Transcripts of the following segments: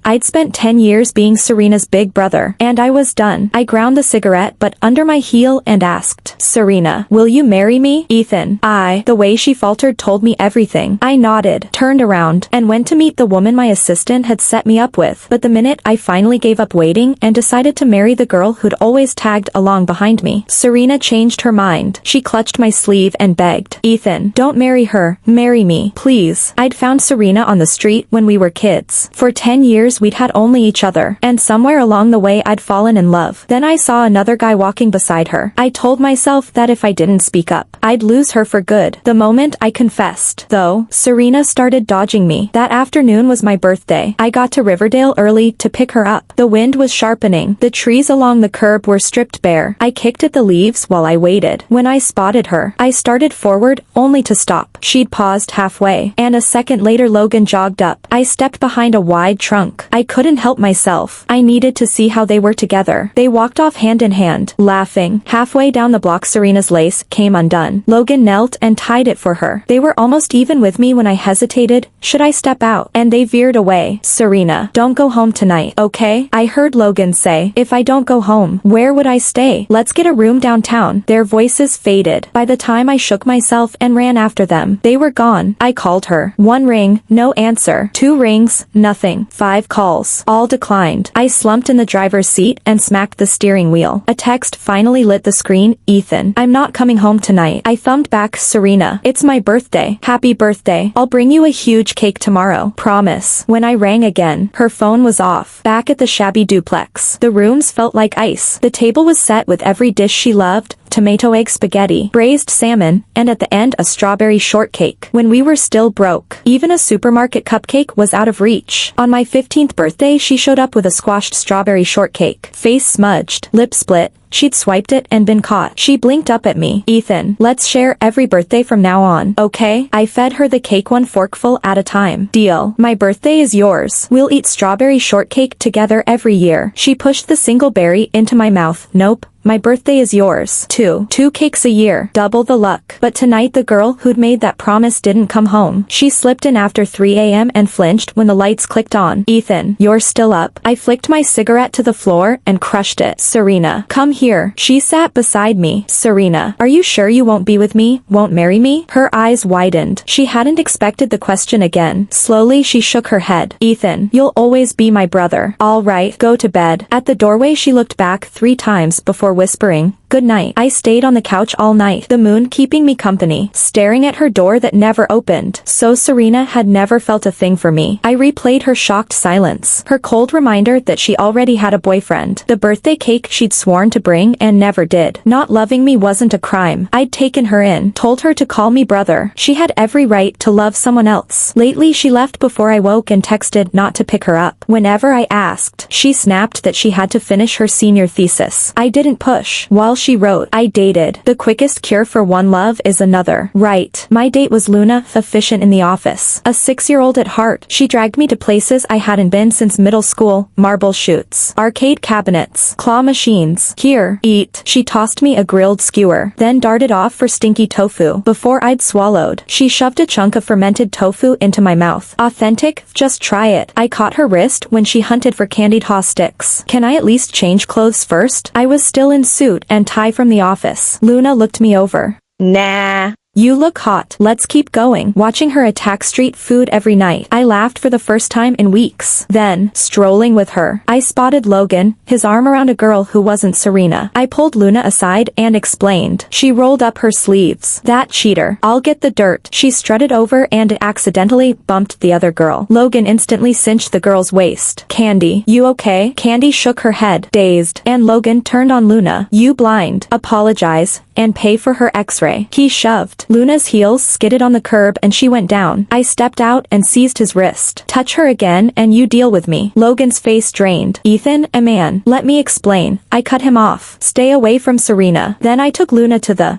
I'd spent 10 years being Serena's big brother, and I was done. I ground the cigarette butt under my heel and asked, "Serena, will you marry me?" Ethan. The way she faltered told me everything. I nodded, turned around, and went to meet the woman my assistant had set me up with. But the minute I finally gave up waiting and decided to marry the girl who'd always tagged along behind me, Serena changed her mind. She clutched my sleeve and begged, "Ethan, don't marry her, marry me, please." I'd found Serena on the street when we were kids. For 10 years we'd had only each other, and somewhere along the way I'd fallen in love. Then I saw another guy walking beside her. I told myself that if I didn't speak up, I'd lose her for good. The moment I confessed, though, Serena started dodging me. That afternoon was my birthday. I got to Riverdale early to pick her up. The wind was sharpening. The trees along the curb were stripped bare. I kicked at the leaves while I waited. When I spotted her, I started forward, only to stop. She'd paused halfway, and a second later Logan jogged up. I stepped behind a wide trunk. I couldn't help myself. I needed to see how they were together. They walked off hand in hand, laughing. Halfway down the block Serena's lace came undone. Logan knelt and tied it for her. They were almost even with me when I hesitated. Should I step out? And they veered away. "Serena, don't go home tonight, okay?" I heard Logan say. "If I don't go home, where would I stay? Let's get a room downtown." Their voices faded. By the time I shook myself and ran after them, they were gone. I called her. 1 ring, no answer. 2 rings, nothing. 5 calls, all declined. I slumped in the driver's seat and smacked the steering wheel. A text finally lit the screen. "Ethan, I'm not coming home tonight." I thumbed back, "Serena, it's my birthday. Happy birthday. I'll bring you a huge cake tomorrow. Promise." When I rang again, her phone was off. Back at the shabby duplex, the rooms felt like ice. The table was set with every dish she loved: tomato egg spaghetti, braised salmon, and at the end a strawberry shortcake. When we were still broke, even a supermarket cupcake was out of reach. On my 15th birthday she showed up with a squashed strawberry shortcake. Face smudged, lip split. She'd swiped it and been caught. She blinked up at me. "Ethan, let's share every birthday from now on, okay?" I fed her the cake 1 forkful at a time. "Deal. My birthday is yours. We'll eat strawberry shortcake together every year." She pushed the single berry into my mouth. "Nope. My birthday is yours, too. 2 cakes a year. Double the luck." But tonight the girl who'd made that promise didn't come home. She slipped in after 3 a.m. and flinched when the lights clicked on. "Ethan, you're still up." I flicked my cigarette to the floor and crushed it. "Serena, come here." She sat beside me. "Serena, are you sure you won't be with me, won't marry me?" Her eyes widened. She hadn't expected the question again. Slowly she shook her head. "Ethan, you'll always be my brother. All right, go to bed." At the doorway she looked back 3 times before whispering, "Good night." I stayed on the couch all night, the moon keeping me company, staring at her door that never opened. So Serena had never felt a thing for me. I replayed her shocked silence, her cold reminder that she already had a boyfriend, the birthday cake she'd sworn to bring and never did. Not loving me wasn't a crime. I'd taken her in, told her to call me brother. She had every right to love someone else. Lately she left before I woke and texted not to pick her up. Whenever I asked, she snapped that she had to finish her senior thesis. I didn't push. While she wrote, "I dated. The quickest cure for one love is another." Right. My date was Luna, efficient in the office. A 6-year-old at heart. She dragged me to places I hadn't been since middle school: marble chutes, arcade cabinets, claw machines. "Here, eat." She tossed me a grilled skewer, then darted off for stinky tofu. Before I'd swallowed, she shoved a chunk of fermented tofu into my mouth. "Authentic? Just try it." I caught her wrist when she hunted for candied haw sticks. "Can I at least change clothes first?" I was still in suit and tie from the office. Luna looked me over. "Nah. You look hot. Let's keep going." Watching her attack street food every night, I laughed for the first time in weeks. Then, strolling with her, I spotted Logan, his arm around a girl who wasn't Serena. I pulled Luna aside and explained. She rolled up her sleeves. "That cheater. I'll get the dirt." She strutted over and accidentally bumped the other girl. Logan instantly cinched the girl's waist. "Candy, you okay?" Candy shook her head, dazed, and Logan turned on Luna. "You blind. Apologize and pay for her x-ray." He shoved. Luna's heels skidded on the curb and she went down. I stepped out and seized his wrist. "Touch her again and you deal with me." Logan's face drained. "Ethan, a man. Let me explain." I cut him off. "Stay away from Serena." Then I took Luna to the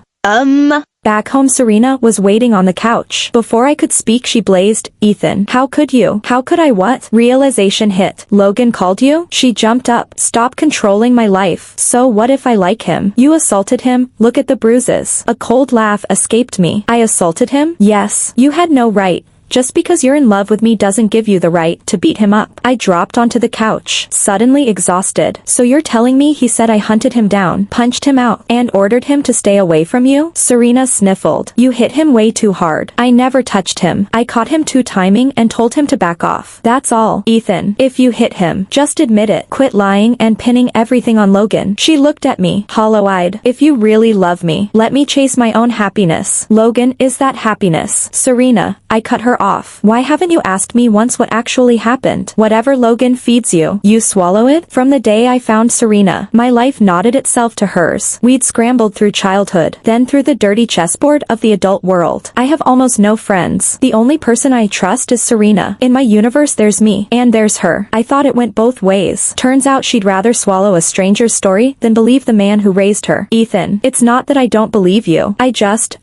Back home Serena was waiting on the couch. Before I could speak she blazed, "Ethan, how could you?" "How could I what?" Realization hit. "Logan called you?" She jumped up. "Stop controlling my life." "So what if I like him?" "You assaulted him. Look at the bruises." A cold laugh escaped me. "I assaulted him?" "Yes. You had no right. Just because you're in love with me doesn't give you the right to beat him up. I dropped onto the couch, suddenly exhausted. So you're telling me he said I hunted him down, punched him out, and ordered him to stay away from you? Serena sniffled. You hit him way too hard. I never touched him. I caught him two-timing and told him to back off. That's all. Ethan, if you hit him, just admit it. Quit lying and pinning everything on Logan. She looked at me, hollow-eyed. If you really love me, let me chase my own happiness. Logan is that happiness. Serena, I cut her off. Why haven't you asked me once what actually happened? Whatever Logan feeds you, you swallow it? From the day I found Serena, my life knotted itself to hers. We'd scrambled through childhood, then through the dirty chessboard of the adult world. I have almost no friends. The only person I trust is Serena. In my universe there's me, and there's her. I thought it went both ways. Turns out she'd rather swallow a stranger's story than believe the man who raised her. Ethan, it's not that I don't believe you. I just,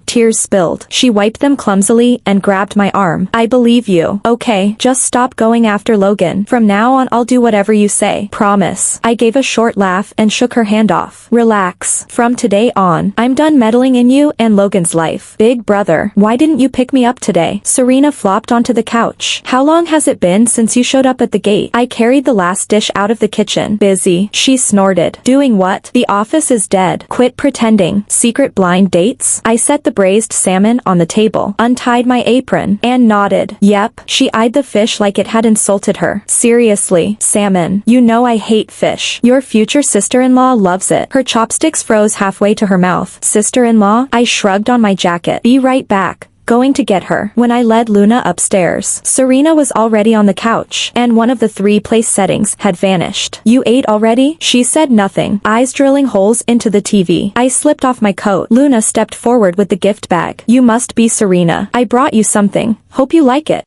tears spilled. She wiped them clumsily and grabbed my arm. I believe you. Okay, just stop going after Logan. From now on I'll do whatever you say. Promise. I gave a short laugh and shook her hand off. Relax. From today on, I'm done meddling in you and Logan's life. Big brother, why didn't you pick me up today? Serena flopped onto the couch. How long has it been since you showed up at the gate? I carried the last dish out of the kitchen. Busy. She snorted. Doing what? The office is dead. Quit pretending. Secret blind dates? I set the braised salmon on the table, untied my apron, and nodded. Yep. She eyed the fish like it had insulted her. Seriously, salmon. You know I hate fish. Your future sister-in-law loves it. Her chopsticks froze halfway to her mouth. Sister-in-law? I shrugged on my jacket. Be right back. Going to get her. When I led Luna upstairs, Serena was already on the couch, and one of the 3 place settings had vanished. You ate already? She said nothing, eyes drilling holes into the TV. I slipped off my coat. Luna stepped forward with the gift bag. You must be Serena. I brought you something. Hope you like it.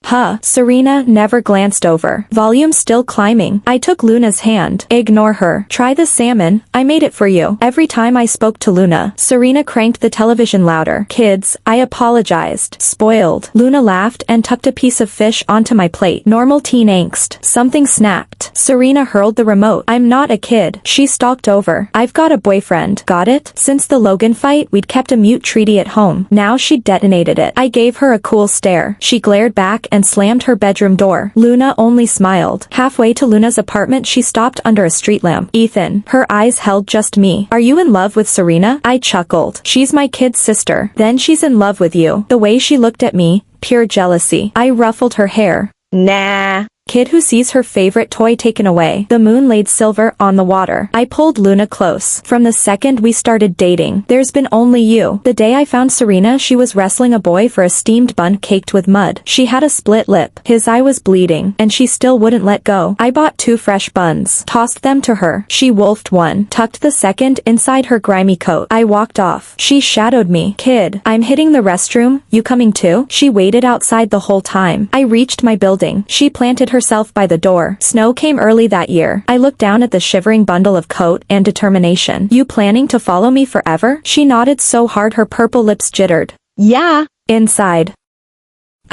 Huh. Serena never glanced over. Volume still climbing. I took Luna's hand. Ignore her. Try the salmon. I made it for you. Every time I spoke to Luna, Serena cranked the television louder. Kids, I apologized. Spoiled. Luna laughed and tucked a piece of fish onto my plate. Normal teen angst. Something snapped. Serena hurled the remote. I'm not a kid. She stalked over. I've got a boyfriend. Got it? Since the Logan fight, we'd kept a mute treaty at home. Now she'd detonated it. I gave her a cool stare. She glared back and slammed her bedroom door. Luna only smiled. Halfway to Luna's apartment she stopped under a street lamp. Ethan. Her eyes held just me. Are you in love with Serena? I chuckled. She's my kid's sister. Then she's in love with you. The way she looked at me, pure jealousy. I ruffled her hair. Nah. Kid who sees her favorite toy taken away. The moon laid silver on the water. I pulled Luna close. From the second we started dating, there's been only you. The day I found Serena, she was wrestling a boy for a steamed bun caked with mud. She had a split lip. His eye was bleeding, and she still wouldn't let go. I bought 2 fresh buns, tossed them to her. She wolfed one, tucked the second inside her grimy coat. I walked off. She shadowed me. Kid, I'm hitting the restroom. You coming too? She waited outside the whole time. I reached my building. She planted herself by the door. Snow came early that year. I looked down at the shivering bundle of coat and determination. You planning to follow me forever? She nodded so hard her purple lips jittered. Yeah. Inside,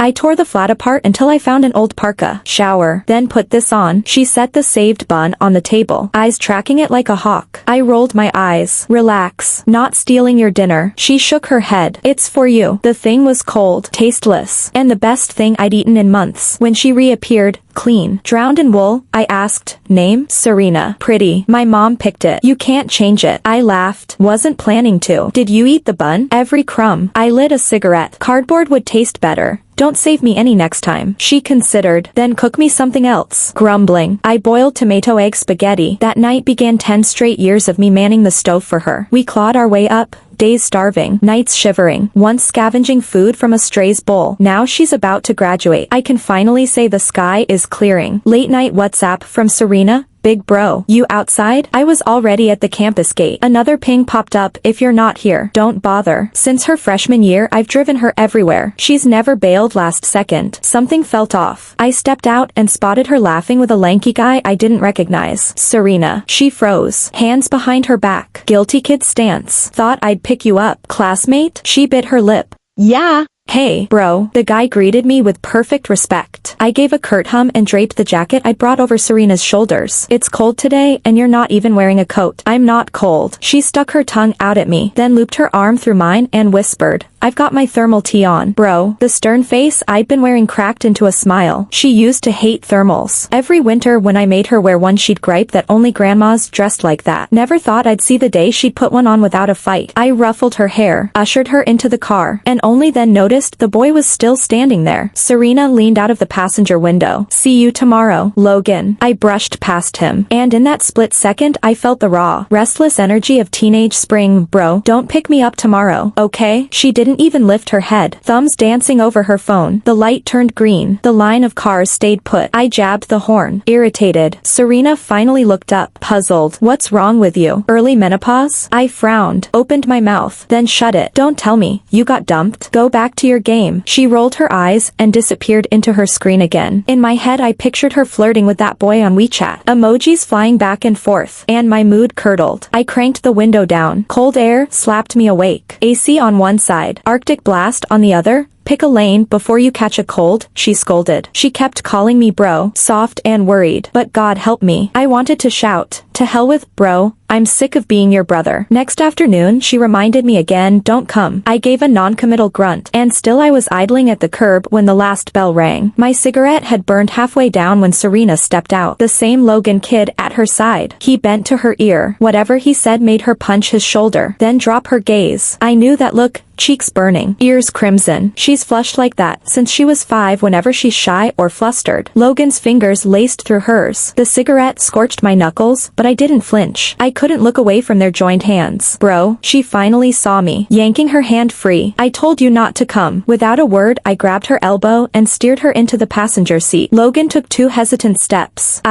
I tore the flat apart until I found an old parka. Shower. Then put this on. She set the saved bun on the table, eyes tracking it like a hawk. I rolled my eyes. Relax. Not stealing your dinner. She shook her head. It's for you. The thing was cold, tasteless, and the best thing I'd eaten in months. When she reappeared, clean, drowned in wool, I asked, name? Serena. Pretty. My mom picked it. You can't change it. I laughed. Wasn't planning to. Did you eat the bun? Every crumb. I lit a cigarette. Cardboard would taste better. Don't save me any next time. She considered. Then cook me something else. Grumbling. I boiled tomato egg spaghetti. That night began 10 straight years of me manning the stove for her. We clawed our way up. Days starving, nights shivering, once scavenging food from a stray's bowl. Now she's about to graduate. I can finally say the sky is clearing. Late night WhatsApp from Serena. Big bro, you outside? I was already at the campus gate. Another ping popped up. If you're not here, don't bother. Since her freshman year, I've driven her everywhere. She's never bailed last second. Something felt off. I stepped out and spotted her laughing with a lanky guy I didn't recognize. Serena. She froze. Hands behind her back. Guilty kid stance. Thought I'd pick you up. Classmate? She bit her lip. Yeah. Hey, bro. The guy greeted me with perfect respect. I gave a curt hum and draped the jacket I'd brought over Serena's shoulders. It's cold today, and you're not even wearing a coat. I'm not cold. She stuck her tongue out at me, then looped her arm through mine and whispered, I've got my thermal tee on. Bro, the stern face I'd been wearing cracked into a smile. She used to hate thermals. Every winter when I made her wear one she'd gripe that only grandmas dressed like that. Never thought I'd see the day she'd put one on without a fight. I ruffled her hair, ushered her into the car, and only then noticed the boy was still standing there. Serena leaned out of the passenger window. See you tomorrow, Logan. I brushed past him, and in that split second I felt the raw, restless energy of teenage spring. Bro, don't pick me up tomorrow, okay? She didn't even lift her head, thumbs dancing over her phone. The light turned green. The line of cars stayed put. I jabbed the horn, irritated. Serena finally looked up, puzzled. What's wrong with you? Early menopause? I frowned, opened my mouth, then shut it. Don't tell me, you got dumped? Go back to your game. She rolled her eyes and disappeared into her screen again. In my head I pictured her flirting with that boy on WeChat. Emojis flying back and forth, and my mood curdled. I cranked the window down. Cold air slapped me awake. AC on one side, Arctic blast on the other. Pick a lane before you catch a cold, she scolded. She kept calling me bro, soft and worried. But God help me. I wanted to shout, to hell with, bro, I'm sick of being your brother. Next afternoon she reminded me again, don't come. I gave a non-committal grunt, and still I was idling at the curb when the last bell rang. My cigarette had burned halfway down when Serena stepped out. The same Logan kid at her side. He bent to her ear. Whatever he said made her punch his shoulder, then drop her gaze. I knew that look, cheeks burning, ears crimson. She's flushed like that since she was 5 whenever she's shy or flustered. Logan's fingers laced through hers. The cigarette scorched my knuckles, but I didn't flinch. I couldn't look away from their joined hands. Bro, she finally saw me, yanking her hand free. I told you not to come. Without a word, I grabbed her elbow and steered her into the passenger seat. Logan took 2 hesitant steps.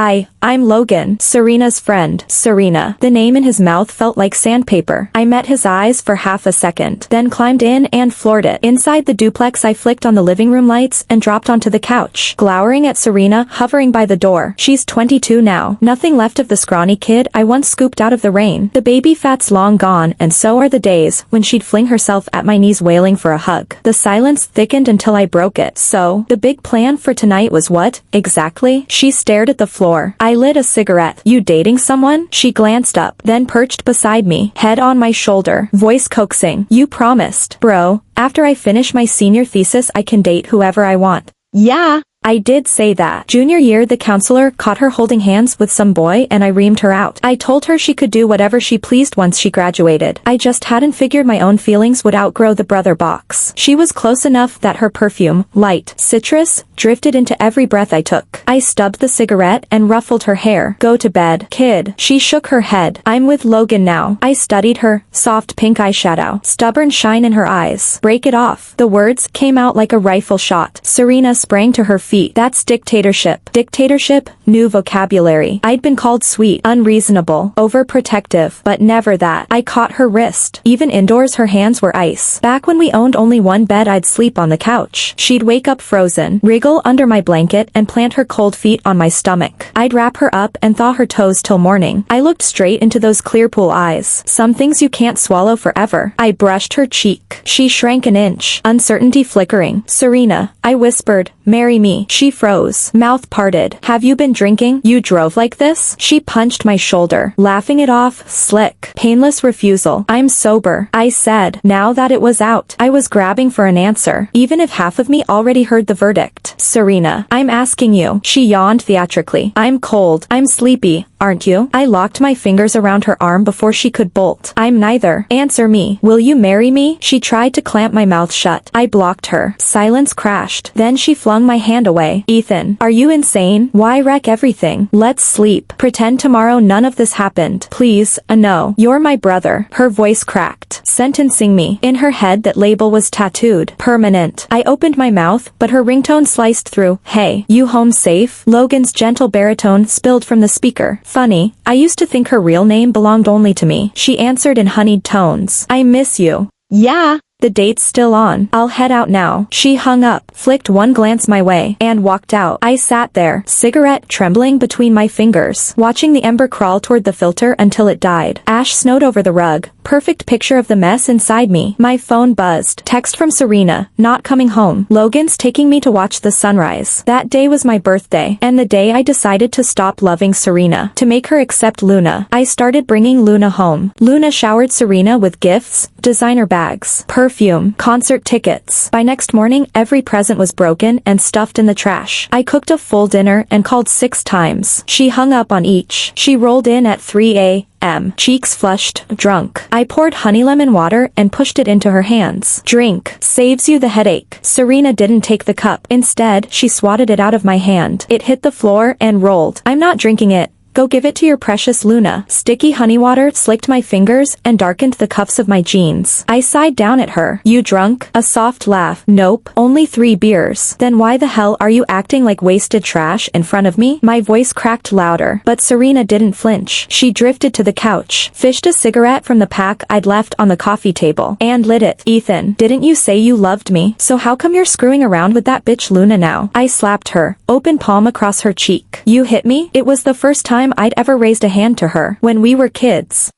I'm Logan, Serena's friend. Serena. The name in his mouth felt like sandpaper. I met his eyes for half a second, then climbed in and floored it. Inside the duplex I flicked on the living room lights and dropped onto the couch, glowering at Serena hovering by the door. She's 22 now. Nothing left of the scrawny kid I once scooped out of the rain. The baby fat's long gone, and so are the days when she'd fling herself at my knees wailing for a hug. The silence thickened until I broke it. So, the big plan for tonight was what, exactly? She stared at the floor. I lit a cigarette. You dating someone? She glanced up, then perched beside me, head on my shoulder, voice coaxing. You promised. Bro, after I finish my senior thesis I can date whoever I want. Yeah. I did say that. Junior year the counselor caught her holding hands with some boy and I reamed her out. I told her she could do whatever she pleased once she graduated. I just hadn't figured my own feelings would outgrow the brother box. She was close enough that her perfume, light, citrus, drifted into every breath I took. I stubbed the cigarette and ruffled her hair. Go to bed, kid. She shook her head. I'm with Logan now. I studied her, soft pink eyeshadow, stubborn shine in her eyes. Break it off. The words came out like a rifle shot. Serena sprang to her feet. That's dictatorship. Dictatorship, new vocabulary. I'd been called sweet, unreasonable, overprotective, but never that. I caught her wrist. Even indoors her hands were ice. Back when we owned only one bed I'd sleep on the couch. She'd wake up frozen, wriggle under my blanket and plant her cold feet on my stomach. I'd wrap her up and thaw her toes till morning. I looked straight into those clear pool eyes. Some things you can't swallow forever. I brushed her cheek. She shrank an inch, uncertainty flickering. Serena, I whispered, marry me. She froze, mouth parted. Have you been drinking? You drove like this? She punched my shoulder, laughing it off, slick, painless refusal. I'm sober, I said. Now that it was out, I was grabbing for an answer, even if half of me already heard the verdict. Serena, I'm asking you. She yawned theatrically. I'm cold. I'm sleepy. Aren't you? I locked my fingers around her arm before she could bolt. I'm neither. Answer me. Will you marry me? She tried to clamp my mouth shut. I blocked her. Silence crashed. Then she flung my hand away. Ethan, are you insane? Why wreck everything? Let's sleep. Pretend tomorrow none of this happened. Please, no. You're my brother. Her voice cracked, sentencing me. In her head that label was tattooed. Permanent. I opened my mouth, but her ringtone sliced through. Hey, you home safe? Logan's gentle baritone spilled from the speaker. Funny, I used to think her real name belonged only to me. She answered in honeyed tones. I miss you. Yeah. The date's still on. I'll head out now. She hung up, flicked one glance my way, and walked out. I sat there, cigarette trembling between my fingers, watching the ember crawl toward the filter until it died. Ash snowed over the rug, perfect picture of the mess inside me. My phone buzzed. Text from Serena, not coming home. Logan's taking me to watch the sunrise. That day was my birthday, and the day I decided to stop loving Serena. To make her accept Luna, I started bringing Luna home. Luna showered Serena with gifts, designer bags, perfume, concert tickets. By next morning, every present was broken and stuffed in the trash. I cooked a full dinner and called 6 times. She hung up on each. She rolled in at 3 a.m., cheeks flushed, drunk. I poured honey lemon water and pushed it into her hands. Drink. Saves you the headache. Serena didn't take the cup. Instead, she swatted it out of my hand. It hit the floor and rolled. I'm not drinking it. Go give it to your precious Luna. Sticky honey water slicked my fingers and darkened the cuffs of my jeans. I sighed down at her. You drunk? A soft laugh. Nope, only 3 beers. Then why the hell are you acting like wasted trash in front of me? My voice cracked louder, but Serena didn't flinch. She drifted to the couch, fished a cigarette from the pack I'd left on the coffee table, and lit it. Ethan, didn't you say you loved me? So how come you're screwing around with that bitch Luna now? I slapped her, open palm across her cheek. You hit me? It was the first time I'd ever raised a hand to her. When we were kids.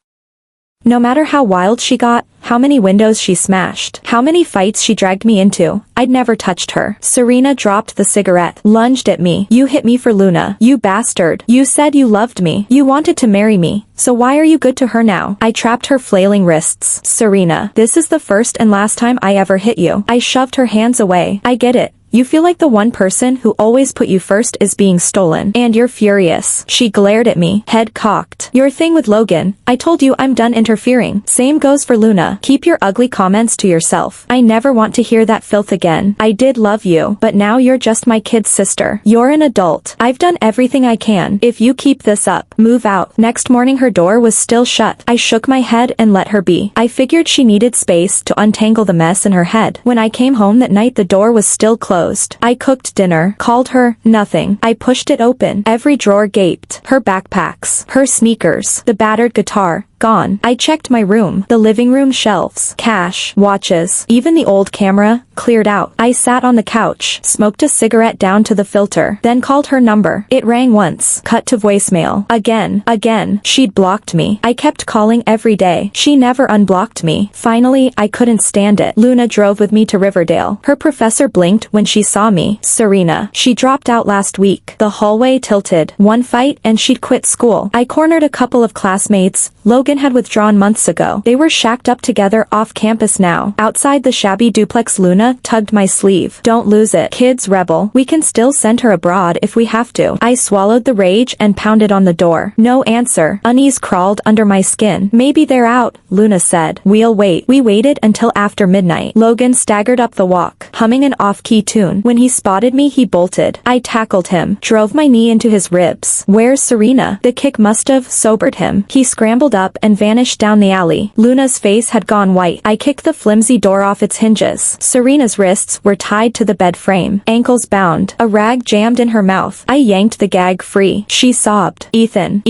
No matter how wild she got, how many windows she smashed, how many fights she dragged me into, I'd never touched her. Serena dropped the cigarette, lunged at me. You hit me for Luna. You bastard. You said you loved me. You wanted to marry me. So why are you good to her now? I trapped her flailing wrists. Serena, this is the first and last time I ever hit you. I shoved her hands away. I get it. You feel like the one person who always put you first is being stolen, and you're furious. She glared at me, head cocked. Your thing with Logan, I told you I'm done interfering. Same goes for Luna. Keep your ugly comments to yourself. I never want to hear that filth again. I did love you, but now you're just my kid's sister. You're an adult. I've done everything I can. If you keep this up, move out. Next morning her door was still shut. I shook my head and let her be. I figured she needed space to untangle the mess in her head. When I came home that night the door was still closed. I cooked dinner, called her, nothing. I pushed it open. Every drawer gaped. Her backpacks, her sneakers, the battered guitar, gone. I checked my room, the living room shelves, cash, watches, even the old camera, cleared out. I sat on the couch, smoked a cigarette down to the filter, then called her number. It rang once, cut to voicemail. Again. She'd blocked me. I kept calling every day. She never unblocked me. Finally, I couldn't stand it. Luna drove with me to Riverdale. Her professor blinked when she saw me. Serena. She dropped out last week. The hallway tilted. One fight and she'd quit school. I cornered a couple of classmates. Logan had withdrawn months ago. They were shacked up together off campus now. Outside the shabby duplex Luna tugged my sleeve. Don't lose it. Kids rebel. We can still send her abroad if we have to. I swallowed the rage and pounded on the door. No answer. Unease crawled under my skin. Maybe they're out, Luna said. We'll wait. We waited until after midnight. Logan staggered up the walk, humming an off-key tune. When he spotted me he bolted. I tackled him, drove my knee into his ribs. Where's Serena? The kick must have sobered him. He scrambled up and vanished down the alley. Luna's face had gone white. I kicked the flimsy door off its hinges. Serena's wrists were tied to the bed frame, ankles bound, a rag jammed in her mouth. I yanked the gag free. She sobbed. Ethan,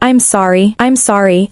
I'm sorry.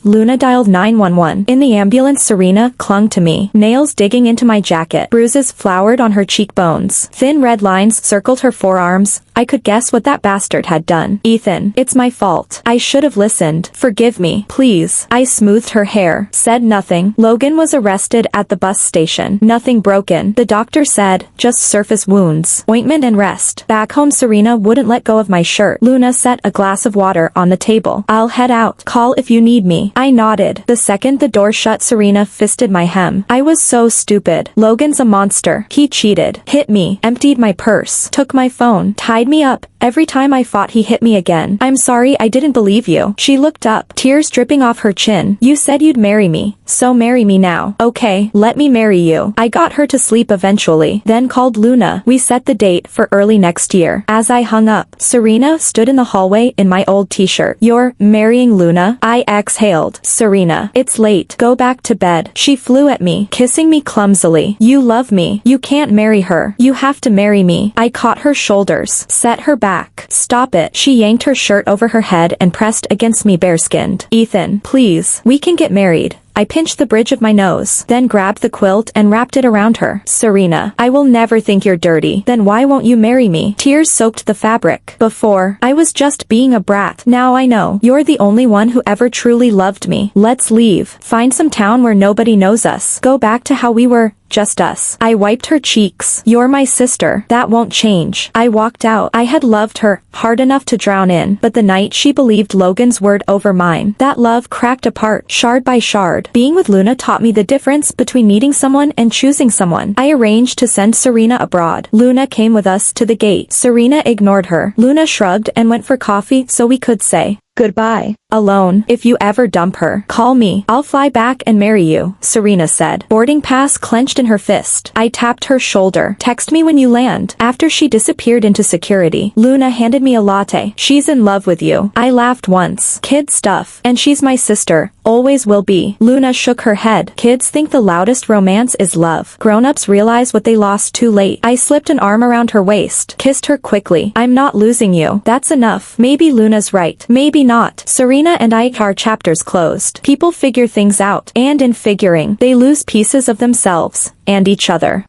Luna dialed 911. In the ambulance Serena clung to me, nails digging into my jacket. Bruises flowered on her cheekbones. Thin red lines circled her forearms. I could guess what that bastard had done. Ethan, it's my fault. I should have listened. Forgive me, please. I smoothed her hair, said nothing. Logan was arrested at the bus station. Nothing broken. The doctor said, just surface wounds. Ointment and rest. Back home Serena wouldn't let go of my shirt. Luna set a glass of water on the table. I'll head out. Call if you need me. I nodded. The second the door shut Serena fisted my hem. I was so stupid. Logan's a monster. He cheated. Hit me. Emptied my purse. Took my phone. Tied me up. Every time I fought he hit me again. I'm sorry I didn't believe you. She looked up, tears dripping off her chin. You said you'd marry me, so marry me now. Okay, let me marry you. I got her to sleep eventually, then called Luna. We set the date for early next year. As I hung up, Serena stood in the hallway in my old t-shirt. You're marrying Luna? I exhaled. Serena, it's late. Go back to bed. She flew at me, kissing me clumsily. You love me. You can't marry her. You have to marry me. I caught her shoulders, set her back. Stop it. She yanked her shirt over her head and pressed against me bare-skinned. Ethan, please. We can get married. I pinched the bridge of my nose, then grabbed the quilt and wrapped it around her. Serena, I will never think you're dirty. Then why won't you marry me? Tears soaked the fabric. Before, I was just being a brat. Now I know. You're the only one who ever truly loved me. Let's leave. Find some town where nobody knows us. Go back to how we were. Just us. I wiped her cheeks. You're my sister. That won't change. I walked out. I had loved her hard enough to drown in, but the night she believed Logan's word over mine, that love cracked apart, shard by shard. Being with Luna taught me the difference between needing someone and choosing someone. I arranged to send Serena abroad. Luna came with us to the gate. Serena ignored her. Luna shrugged and went for coffee so we could say goodbye. Alone. If you ever dump her, call me. I'll fly back and marry you, Serena said. Boarding pass clenched in her fist. I tapped her shoulder. Text me when you land. After she disappeared into security, Luna handed me a latte. She's in love with you. I laughed once. Kid stuff. And she's my sister. Always will be. Luna shook her head. Kids think the loudest romance is love. Grown-ups realize what they lost too late. I slipped an arm around her waist. Kissed her quickly. I'm not losing you. That's enough. Maybe Luna's right. Maybe not. Serena and I, our chapters closed. People figure things out, and in figuring, they lose pieces of themselves and each other.